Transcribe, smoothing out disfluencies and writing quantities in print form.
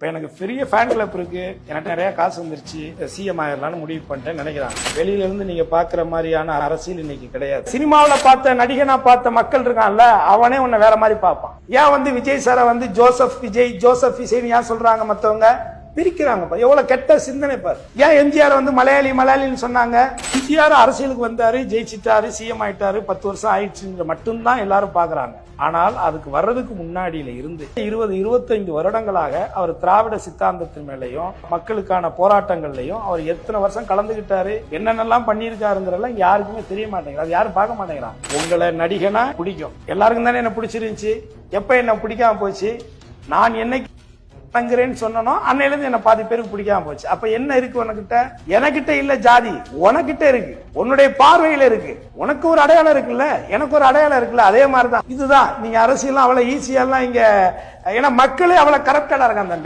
இப்ப எனக்கு பெரிய ஃபேன் கிளப் இருக்கு, எனக்கு நிறைய காசு வந்துருச்சு, சிஎம் ஆயிரலாம்னு முடிவு பண்ணிட்டேன் நினைக்கிறாங்க. வெளியில இருந்து நீங்க பாக்குற மாதிரியான அரசியல் இன்னைக்கு கிடையாது. சினிமாவில பார்த்த நடிகனா பார்த்த மக்கள் இருக்கான்ல, அவனே உன்னை வேற மாதிரி பார்ப்பான். ஏன் விஜய் சாரை ஜோசப் விஜய் ஜோசப் விஜய் ஏன் சொல்றாங்க? மத்தவங்க பிரிக்கிறாங்க. எவ்வளவு கெட்ட சிந்தனை பாரு. ஏன் எம்ஜிஆர் மலையாளின்னு சொன்னாங்க? எம்ஜிஆர் அரசியலுக்கு வந்தாரு, ஜெயிச்சிட்டாரு, சிஎம் ஆயிட்டாரு, 10 வருஷம் ஆயிடுச்சு மட்டும்தான் எல்லாரும் பாக்குறாங்க. ஆனால் அதுக்கு வர்றதுக்கு முன்னாடியில இருந்து 20-25 வருடங்களாக அவர் திராவிட சித்தாந்தத்தின் மேலையும் மக்களுக்கான போராட்டங்கள்லையும் அவர் எத்தனை வருஷம் கலந்துகிட்டாரு, என்னென்னலாம் பண்ணியிருக்காருங்கிறதெல்லாம் யாருக்குமே தெரிய மாட்டேங்குது. அது யாரும் பார்க்க மாட்டேங்கிறான். உங்களை நடிகனா பிடிக்கும், எல்லாருக்கும் தானே என்ன பிடிச்சிருந்துச்சு. எப்ப என்ன பிடிக்காம போச்சு? நான் என்னைக்கு சொன்னனோ அன்னையிலிருந்து என்ன பாதி பேருக்கு பிடிக்காம போச்சு. அப்ப என்ன இருக்கு உனக்கிட்ட? எனக்கிட்ட இல்ல ஜாதி, உனக்கிட்ட இருக்கு, உன்னுடைய பார்வையில இருக்கு. உனக்கு ஒரு அடையாளம் இருக்குல்ல, எனக்கு ஒரு அடையாளம் இருக்குல்ல. அதே மாதிரிதான் இதுதான். நீங்க அரசியல் அவ்வளவு ஈஸியா இங்க, ஏன்னா மக்களே அவ்வளவு கரப்டடா இருக்காங்க.